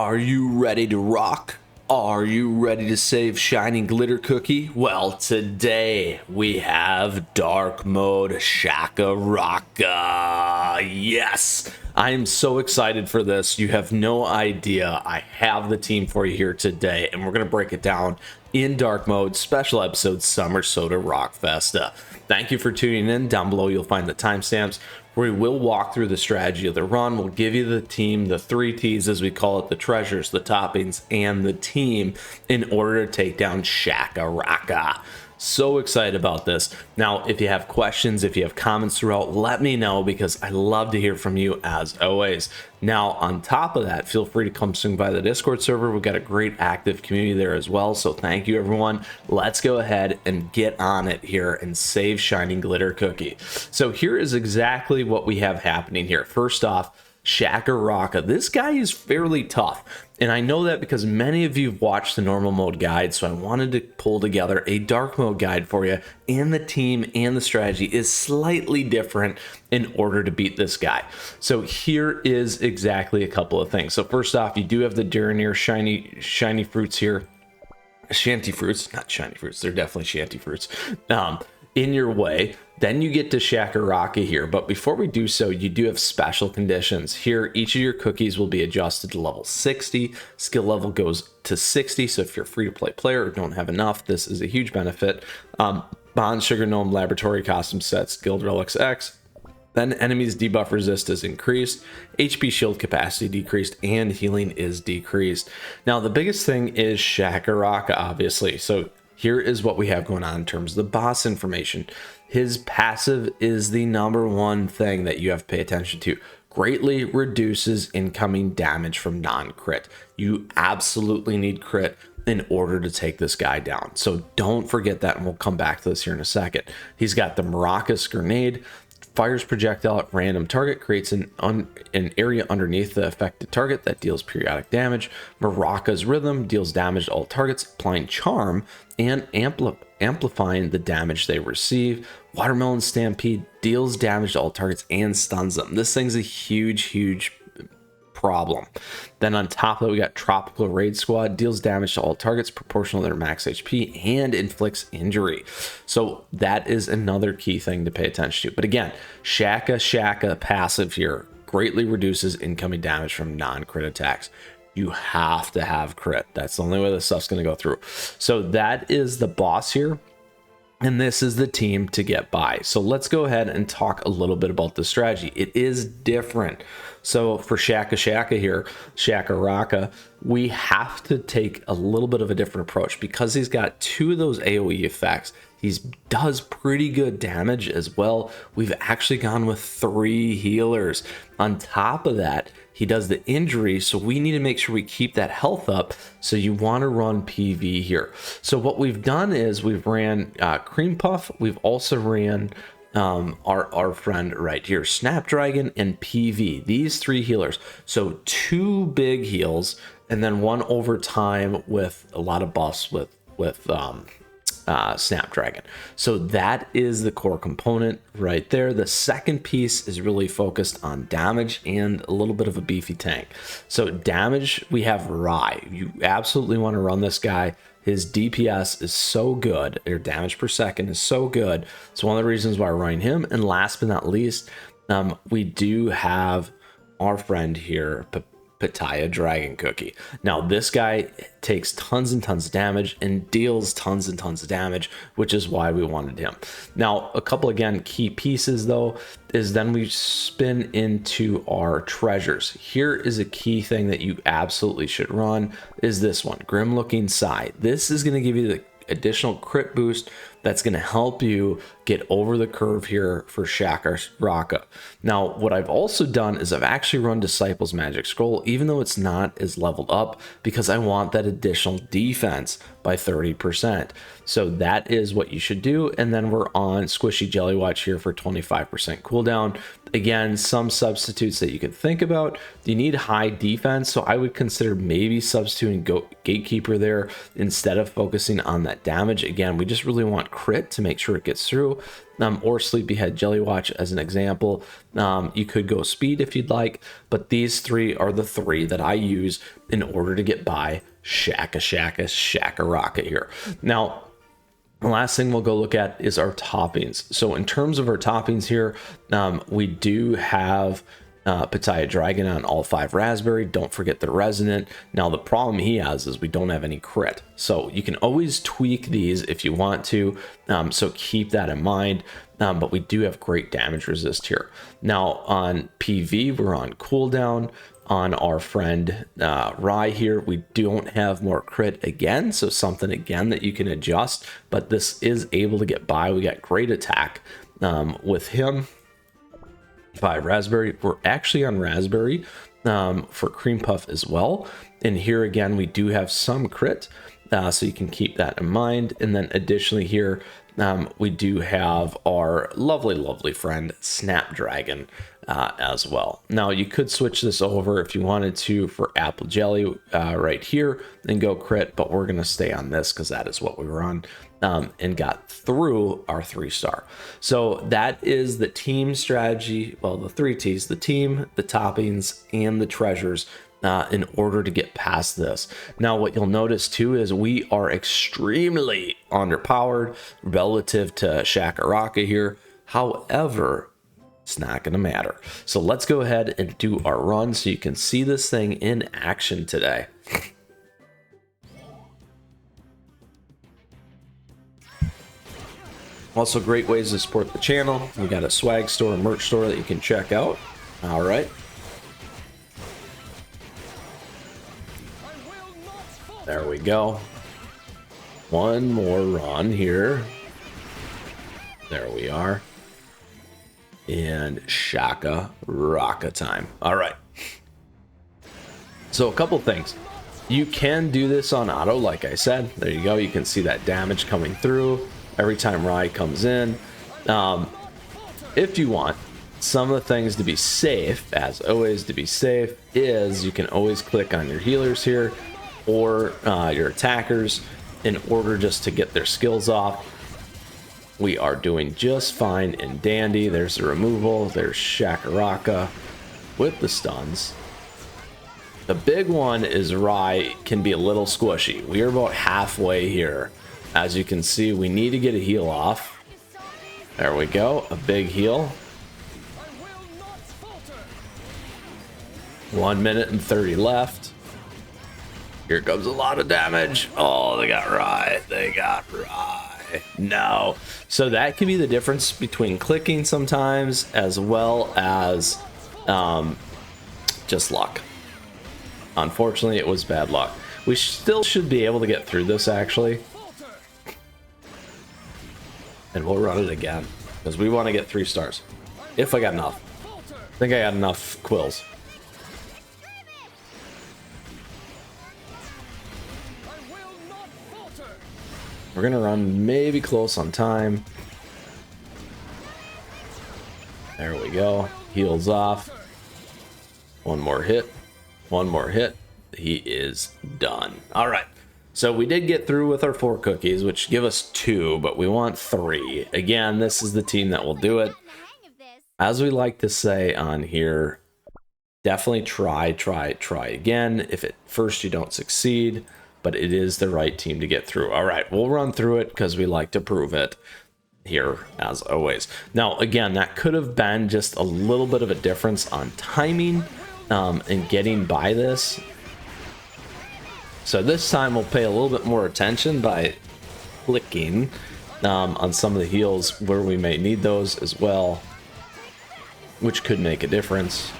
Are you ready to rock? Are you ready to save shiny glitter cookie? Well, today we have Dark Mode Shacka Rocka. Yes, I am so excited for this. You have no idea. I have the team for you here today, and we're going to break it down in Dark Mode, special episode Summer Soda Rock Festa. Thank you for tuning in. Down below, you'll find the timestamps. We will walk through the strategy of the run. We'll give you the team, the 3 T's as we call it, the treasures, the toppings, and the team in order to take down Shacka Rocka. So excited about this. Now, if you have questions, if you have comments throughout, let me know because I love to hear from you as always. Now, on top of that, feel free to come swing by the Discord server. We've got a great active community there as well. So thank you, everyone. Let's go ahead and get on it here and save Shining Glitter Cookie. So here is exactly what we have happening here. First off, Shacka Rocka. This guy is fairly tough, and I know that because many of you have watched the normal mode guide, so I wanted to pull together a dark mode guide for you, and the team and the strategy is slightly different in order to beat this guy. So here is exactly a couple of things. So first off, you do have the Duranir shiny fruits here. Shanty fruits, not shiny fruits, they're definitely shanty fruits. In your way. Then you get to Shacka Rocka here, but before we do so, you do have special conditions. Here, each of your cookies will be adjusted to level 60. Skill level goes to 60, so if you're a free-to-play player or don't have enough, this is a huge benefit. Bond, Sugar Gnome, Laboratory, Costume Sets, Guild Relics X. Then enemies debuff resist is increased, HP shield capacity decreased, and healing is decreased. Now, the biggest thing is Shacka Rocka, obviously. So here is what we have going on in terms of the boss information. His passive is the #1 thing that you have to pay attention to. Greatly reduces incoming damage from non-crit. You absolutely need crit in order to take this guy down. So don't forget that, and we'll come back to this here in a second. He's got the Maracas Grenade. Fires projectile at random target, creates an area underneath the affected target that deals periodic damage. Maracas Rhythm deals damage to all targets, applying charm and amplifying the damage they receive. Watermelon Stampede deals damage to all targets and stuns them. This thing's a huge problem. Then on top of that, we got Tropical Raid Squad, deals damage to all targets proportional to their max HP and inflicts injury. So that is another key thing to pay attention to. But again, Shacka passive here greatly reduces incoming damage from non-crit attacks. You have to have crit. That's the only way this stuff's going to go through. So that is the boss here. And this is the team to get by. So let's go ahead and talk a little bit about the strategy. It is different. So for Shacka here, Shacka Rocka, we have to take a little bit of a different approach because he's got 2 of those AoE effects. He does pretty good damage as well. We've actually gone with 3 healers. On top of that, he does the injury, so we need to make sure we keep that health up. So you want to run PV here. So what we've done is we've ran Cream Puff. We've also ran our friend right here, Snapdragon and PV. These 3 healers. So 2 big heals, and then 1 over time with a lot of buffs with Snapdragon. So that is the core component right there. The second piece is really focused on damage and a little bit of a beefy tank. So damage, we have Rye. You absolutely want to run this guy. His DPS is so good, or damage per second is so good. It's one of the reasons why we're running him. And last but not least, we do have our friend here, Pitaya Dragon Cookie. Now this guy takes tons and tons of damage and deals tons and tons of damage, which is why we wanted him. Now a couple again key pieces though is then we spin into our treasures. Here is a key thing that you absolutely should run is this one, Grim Looking Sigh. This is going to give you the additional crit boost that's going to help you get over the curve here for Shacka Rocka. Now, what I've also done is I've actually run Disciples Magic Scroll, even though it's not as leveled up, because I want that additional defense by 30%. So that is what you should do. And then we're on Squishy Jelly Watch here for 25% cooldown. Again, some substitutes that you could think about. You need high defense, so I would consider maybe substituting Gatekeeper there instead of focusing on that damage. Again, we just really want crit to make sure it gets through. Or Sleepyhead Jellywatch as an example. You could go speed if you'd like, but these three are the three that I use in order to get by Shacka Rocka here. Now, the last thing we'll go look at is our toppings. So in terms of our toppings here, we do have Pitaya Dragon on all 5 raspberry. Don't forget the resonant. Now the problem he has is we don't have any crit. So you can always tweak these if you want to. So keep that in mind. But we do have great damage resist here. Now on PV, we're on cooldown. On our friend Rye here, we don't have more crit again, so something again that you can adjust, but this is able to get by. We got great attack with him. 5 raspberry. We're actually on raspberry for cream puff as well, and here again we do have some crit, so you can keep that in mind. And then additionally here we do have our lovely friend Snapdragon as well. Now you could switch this over if you wanted to for Apple Jelly right here and go crit, but we're gonna stay on this because that is what we were on and got through our 3-star. So that is the team strategy. Well, the 3 T's: the team, the toppings, and the treasures in order to get past this. Now what you'll notice too is we are extremely underpowered relative to Shacka Rocka here. However, it's not going to matter. So let's go ahead and do our run so you can see this thing in action today. Also, great ways to support the channel. We got a swag store and merch store that you can check out. All right. There we go. One more run here. There we are. And Shacka Rocka time. All right. So a couple things. You can do this on auto, like I said. There you go. You can see that damage coming through every time Rye comes in. If you want, some of the things to be safe, as always, to be safe, is you can always click on your healers here or your attackers in order just to get their skills off. We are doing just fine and dandy. There's the removal. There's Shacka Rocka with the stuns. The big one is Rye can be a little squishy. We are about halfway here. As you can see, we need to get a heal off. There we go. A big heal. 1 minute and 30 left. Here comes a lot of damage. Oh, they got Rye. They got Rye. No. So that could be the difference between clicking sometimes as well as just luck. Unfortunately, it was bad luck. We still should be able to get through this, actually. And we'll run it again because we want to get 3 stars. If I got enough. I think I got enough quills. We're gonna run maybe close on time. There we go. Heals off. One more hit. One more hit. He is done. All right. So we did get through with our 4 cookies, which give us 2, but we want 3. Again, this is the team that will do it. As we like to say on here, definitely try again. If at first you don't succeed, but it is the right team to get through. All right, we'll run through it because we like to prove it here as always. Now, again, that could have been just a little bit of a difference on timing and getting by this. So this time we'll pay a little bit more attention by clicking on some of the heals where we may need those as well, which could make a difference.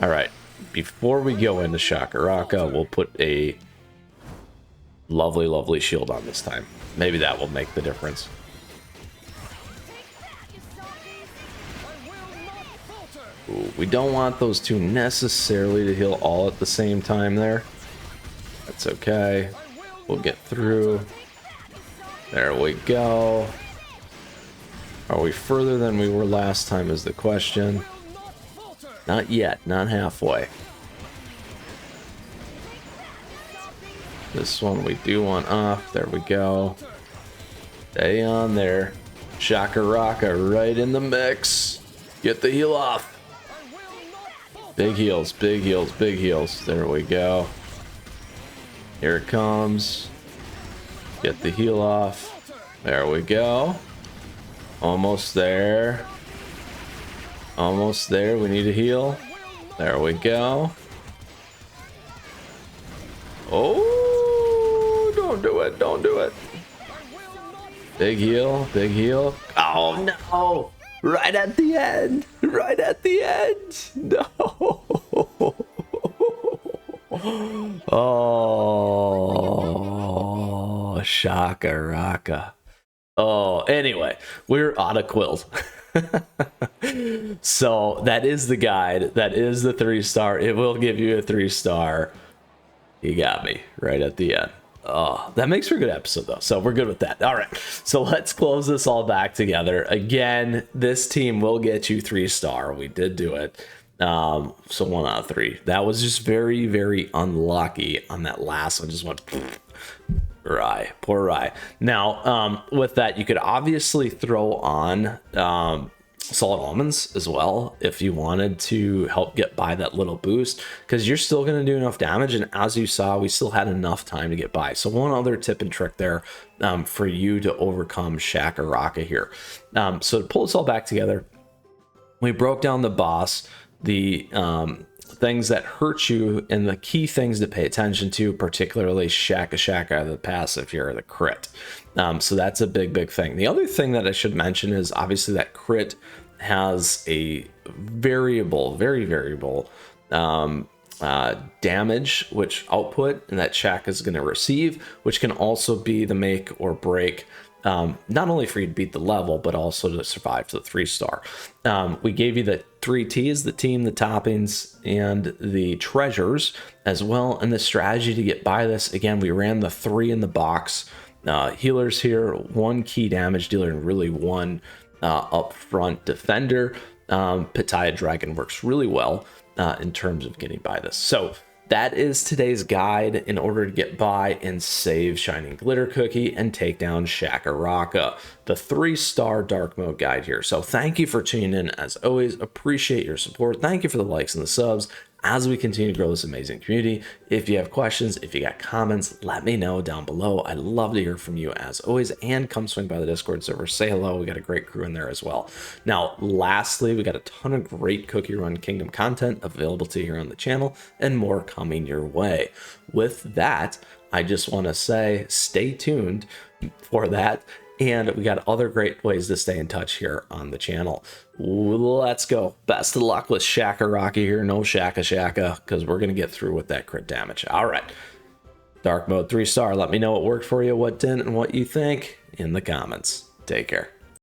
All right, before we go into Shacka Rocka, we'll put a lovely shield on this time. Maybe that will make the difference. Ooh, we don't want those 2 necessarily to heal all at the same time there. That's okay. We'll get through. There we go. Are we further than we were last time is the question. Not yet, not halfway. This one we do want off. There we go. Stay on there. Shacka Rocka right in the mix. Get the heal off. Big heals, big heals, big heals. There we go. Here it comes. Get the heal off. There we go. Almost there. Almost there. We need a heal. There we go. Oh, don't do it. Don't do it. Big heal. Big heal. Oh, no. Right at the end. Right at the end. No. Oh, Shacka Rocka. Oh, anyway, we're on a quilt. So that is the guide. That is the 3-star. It will give you a 3-star. You got me right at the end. Oh, that makes for a good episode though. So we're good with that. All right. So let's close this all back together. Again, this team will get you 3-star. We did do it. So 1 out of 3. That was just very, very unlucky on that last one. Just went Rye, poor Rye. Now, with that, you could obviously throw on solid almonds as well if you wanted to help get by that little boost, because you're still going to do enough damage, and as you saw, we still had enough time to get by. So one other tip and trick there for you to overcome Shacka Rocka here. So to pull this all back together, we broke down the boss, the things that hurt you, and the key things to pay attention to, particularly Shacka, the passive here, the crit. So that's a big thing. The other thing that I should mention is obviously that crit has a very variable damage which output, and that Shacka is going to receive, which can also be the make or break, not only for you to beat the level, but also to survive to the 3-star. We gave you the 3 T's, the team, the toppings, and the treasures as well, and the strategy to get by this. Again, we ran the 3 in the box. Healers here, 1 key damage dealer, and really 1 upfront defender. Pitaya Dragon works really well in terms of getting by this. So that is today's guide in order to get by and save Shining Glitter Cookie and take down Shacka Rocka, the 3-star dark mode guide here. So thank you for tuning in. As always, appreciate your support. Thank you for the likes and the subs as we continue to grow this amazing community. If you have questions, if you got comments, let me know down below. I'd love to hear from you as always, and come swing by the Discord server, say hello. We got a great crew in there as well. Now, lastly, we got a ton of great CookieRun Kingdom content available to you here on the channel, and more coming your way. With that, I just want to say stay tuned for that. And we got other great ways to stay in touch here on the channel. Let's go. Best of luck with Shacka Rocka here. No Shacka, because we're going to get through with that crit damage. All right. Dark Mode 3-star. Let me know what worked for you, what didn't, and what you think in the comments. Take care.